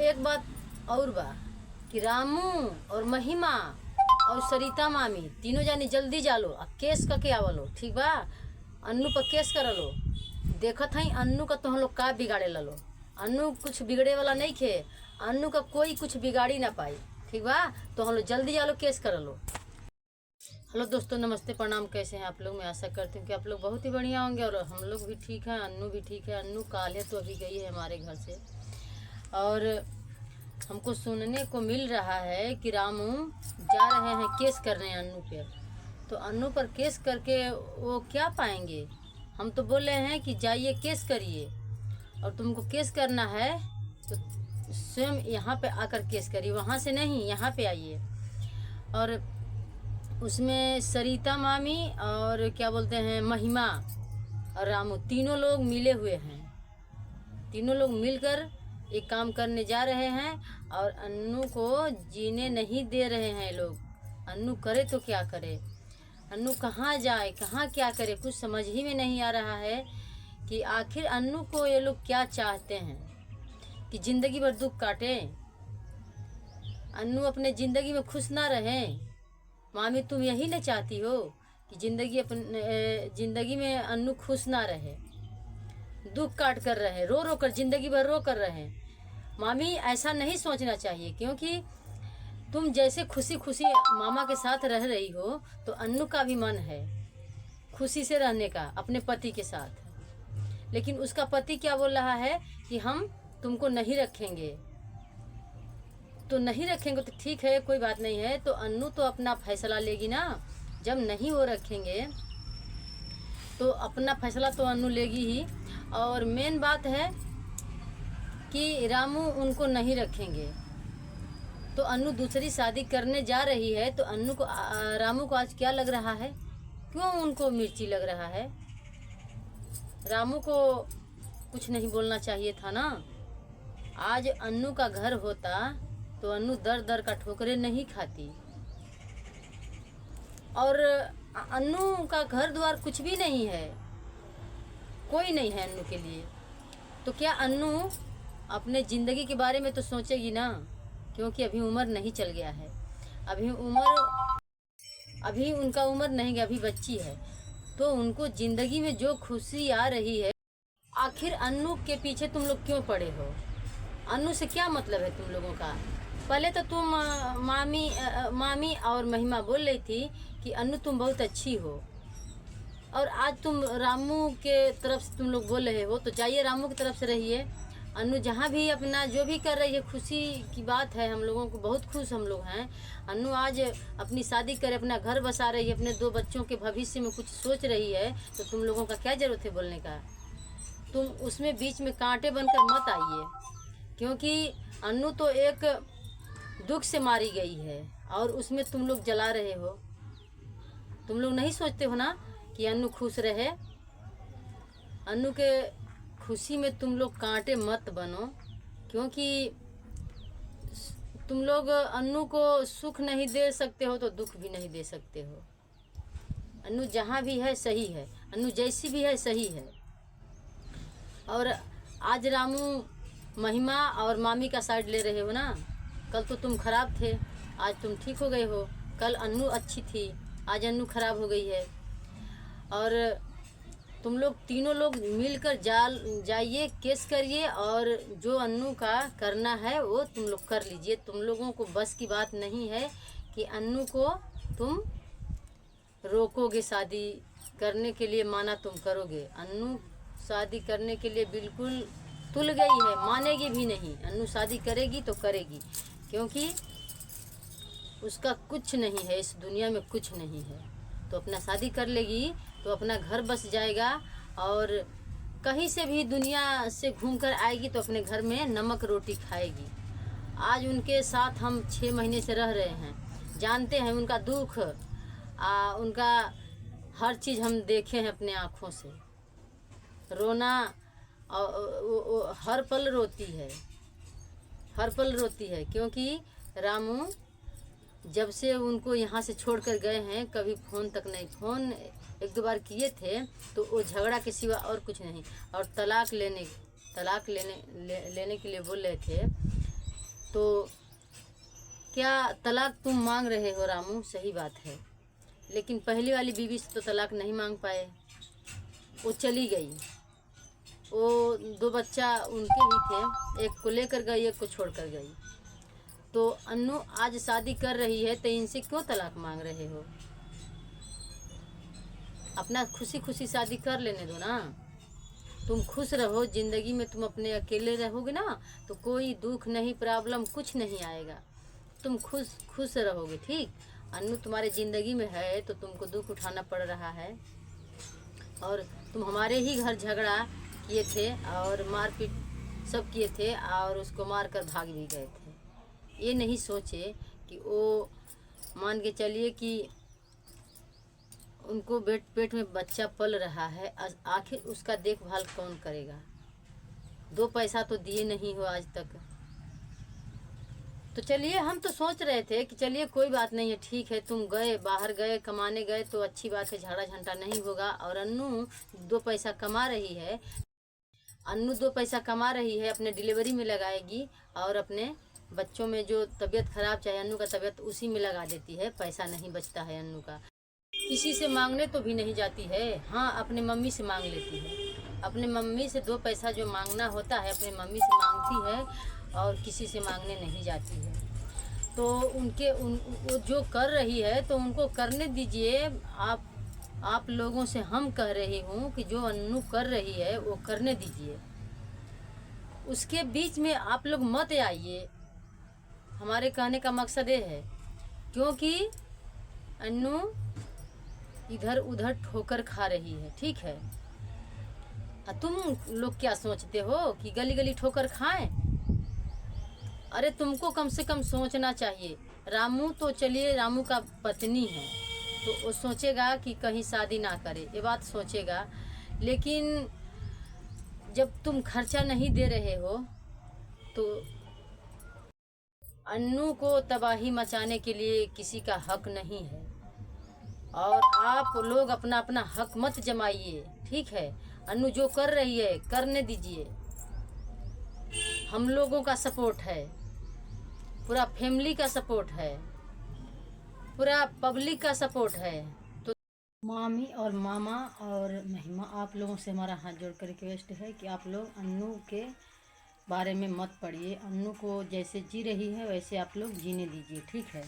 एक बात और बा कि रामू और महिमा और सरिता मामी तीनों जानी जल्दी जालो आ केस करके आवलो, ठीक बा। अन्नू पर केस करलो। देखत हई अन्नू का तो हम लोग का बिगाड़े ललो। अन्नू कुछ बिगड़े वाला नहीं खे। अन्नू का कोई कुछ बिगाड़ी ना पाई, ठीक बा। तो हम लोग जल्दी जालो केस कर लो। हेलो दोस्तों, नमस्ते, प्रणाम। कैसे हैं आप लोग? मैं आशा करती हूँ कि आप लोग बहुत ही बढ़िया होंगे और हम लोग भी ठीक हैं। अन्नू भी ठीक है। अन्नू काल है तो अभी गई है हमारे घर से और हमको सुनने को मिल रहा है कि रामू जा रहे हैं केस करने अन्नू पे। तो अन्नू पर केस करके वो क्या पाएंगे? हम तो बोल रहे हैं कि जाइए केस करिए और तुमको केस करना है तो स्वयं यहाँ पे आकर केस करिए, वहाँ से नहीं, यहाँ पे आइए। और उसमें सरिता मामी और क्या बोलते हैं महिमा और रामू तीनों लोग मिले हुए हैं। तीनों लोग मिलकर एक काम करने जा रहे हैं और अन्नू को जीने नहीं दे रहे हैं लोग। अन्नू करे तो क्या करे? अन्नू कहाँ जाए, कहाँ क्या करे? कुछ समझ ही में नहीं आ रहा है कि आखिर अन्नू को ये लोग क्या चाहते हैं कि जिंदगी भर दुख काटे। अन्नू अपने जिंदगी में खुश ना रहे। मामी तुम यही ना चाहती हो कि जिंदगी में अन्नू खुश ना रहे, दुख काट कर रहे, रो रो कर जिंदगी भर रो कर रहे। मामी ऐसा नहीं सोचना चाहिए, क्योंकि तुम जैसे खुशी खुशी मामा के साथ रह रही हो तो अन्नू का भी मन है खुशी से रहने का अपने पति के साथ। लेकिन उसका पति क्या बोल रहा है कि हम तुमको नहीं रखेंगे। तो नहीं रखेंगे तो ठीक है, कोई बात नहीं है। तो अन्नू तो अपना फैसला लेगी ना। जब नहीं वो रखेंगे तो अपना फैसला तो अन्नू लेगी ही। और मेन बात है कि रामू उनको नहीं रखेंगे तो अन्नू दूसरी शादी करने जा रही है। तो अन्नू को रामू को आज क्या लग रहा है? क्यों उनको मिर्ची लग रहा है? रामू को कुछ नहीं बोलना चाहिए था ना। आज अन्नू का घर होता तो अन्नू दर दर का ठोकरे नहीं खाती। और अन्नू का घर द्वार कुछ भी नहीं है, कोई नहीं है अन्नू के लिए। तो क्या अन्नू अपने ज़िंदगी के बारे में तो सोचेगी ना, क्योंकि अभी उम्र नहीं चल गया है। अभी उनका उम्र नहीं गया, अभी बच्ची है। तो उनको ज़िंदगी में जो खुशी आ रही है, आखिर अन्नू के पीछे तुम लोग क्यों पड़े हो? अन्नू से क्या मतलब है तुम लोगों का? पहले तो तुम मामी और महिमा बोल रही थी कि अन्नू तुम बहुत अच्छी हो, और आज तुम रामू के तरफ से तुम लोग बोल रहे हो। तो जाइए रामू की तरफ से रहिए। अन्नू जहाँ भी अपना जो भी कर रही है, खुशी की बात है। हम लोगों को बहुत खुश हम लोग हैं। अन्नू आज अपनी शादी करे, अपना घर बसा रही है, अपने 2 बच्चों के भविष्य में कुछ सोच रही है। तो तुम लोगों का क्या ज़रूरत है बोलने का? तुम उसमें बीच में कांटे बनकर मत आइए, क्योंकि अन्नू तो एक दुख से मारी गई है और उसमें तुम लोग जला रहे हो। तुम लोग नहीं सोचते हो ना कि अन्नू खुश रहे। अन्नू के खुशी में तुम लोग कांटे मत बनो, क्योंकि तुम लोग अन्नू को सुख नहीं दे सकते हो तो दुख भी नहीं दे सकते हो। अन्नू जहाँ भी है सही है, अन्नू जैसी भी है सही है। और आज रामू महिमा और मामी का साइड ले रहे हो ना। कल तो तुम खराब थे, आज तुम ठीक हो गए हो। कल अन्नू अच्छी थी, आज अन्नू खराब हो गई है। और तुम लोग तीनों लोग मिलकर जाइए केस करिए और जो अन्नू का करना है वो तुम लोग कर लीजिए। तुम लोगों को बस की बात नहीं है कि अन्नू को तुम रोकोगे शादी करने के लिए, माना तुम करोगे। अन्नू शादी करने के लिए बिल्कुल तुल गई है, मानेगी भी नहीं। अन्नू शादी करेगी तो करेगी, क्योंकि उसका कुछ नहीं है इस दुनिया में, कुछ नहीं है। तो अपना शादी कर लेगी तो अपना घर बस जाएगा और कहीं से भी दुनिया से घूमकर आएगी तो अपने घर में नमक रोटी खाएगी। आज उनके साथ हम 6 महीने से रह रहे हैं, जानते हैं उनका दुख, उनका हर चीज़ हम देखे हैं अपने आँखों से। रोना और हर पल रोती है, हर पल रोती है, क्योंकि रामू जब से उनको यहाँ से छोड़कर गए हैं कभी फ़ोन तक नहीं। फ़ोन 1-2 बार किए थे तो वो झगड़ा के सिवा और कुछ नहीं। और तलाक लेने के लिए बोल रहे थे तो क्या तलाक तुम मांग रहे हो रामू, सही बात है, लेकिन पहली वाली बीवी से तो तलाक नहीं मांग पाए, वो चली गई। वो 2 बच्चा उनके भी थे, एक को लेकर गई, एक को छोड़ कर गई। तो अन्नू आज शादी कर रही है तो इनसे क्यों तलाक मांग रहे हो? अपना खुशी खुशी शादी कर लेने दो ना। तुम खुश रहो ज़िंदगी में, तुम अपने अकेले रहोगे ना तो कोई दुख नहीं, प्रॉब्लम कुछ नहीं आएगा, तुम खुश खुश रहोगे। ठीक, अन्नू तुम्हारे ज़िंदगी में है तो तुमको दुख उठाना पड़ रहा है। और तुम हमारे ही घर झगड़ा किए थे और मारपीट सब किए थे और उसको मार कर भाग भी गए थे। ये नहीं सोचे कि वो, मान के चलिए कि उनको पेट में बच्चा पल रहा है, आखिर उसका देखभाल कौन करेगा? 2 पैसा तो दिए नहीं हो आज तक। तो चलिए, हम तो सोच रहे थे कि चलिए कोई बात नहीं है, ठीक है, तुम गए बाहर गए कमाने गए तो अच्छी बात है, झगड़ा झंटा नहीं होगा। और अन्नू 2 पैसा कमा रही है, अन्नू 2 पैसा कमा रही है, अपने डिलीवरी में लगाएगी और अपने बच्चों में जो तबीयत खराब, चाहे अन्नू का तबीयत, उसी में लगा देती है। पैसा नहीं बचता है अन्नू का। किसी से मांगने तो भी नहीं जाती है, हाँ अपने मम्मी से मांग लेती है। अपने मम्मी से 2 पैसा जो मांगना होता है अपने मम्मी से मांगती है और किसी से मांगने नहीं जाती है। तो वो जो कर रही है तो उनको करने दीजिए। आप लोगों से हम कह रही हूँ कि जो अन्नू कर रही है वो करने दीजिए, उसके बीच में आप लोग मत आइए। हमारे कहने का मकसद ये है, क्योंकि अन्नू इधर उधर ठोकर खा रही है, ठीक है। तुम लोग क्या सोचते हो कि गली गली ठोकर खाएं? अरे तुमको कम से कम सोचना चाहिए। रामू तो चलिए रामू का पत्नी है तो वो सोचेगा कि कहीं शादी ना करे, ये बात सोचेगा। लेकिन जब तुम खर्चा नहीं दे रहे हो तो अन्नू को तबाही मचाने के लिए किसी का हक नहीं है। और आप लोग अपना अपना हक मत जमाइए, ठीक है। अन्नू जो कर रही है करने दीजिए। हम लोगों का सपोर्ट है, पूरा फैमिली का सपोर्ट है, पूरा पब्लिक का सपोर्ट है। तो मामी और मामा और महिमा, आप लोगों से हमारा हाथ जोड़कर रिक्वेस्ट है कि आप लोग अन्नू के बारे में मत पढ़िए। अन्नू को जैसे जी रही है वैसे आप लोग जीने दीजिए, ठीक है।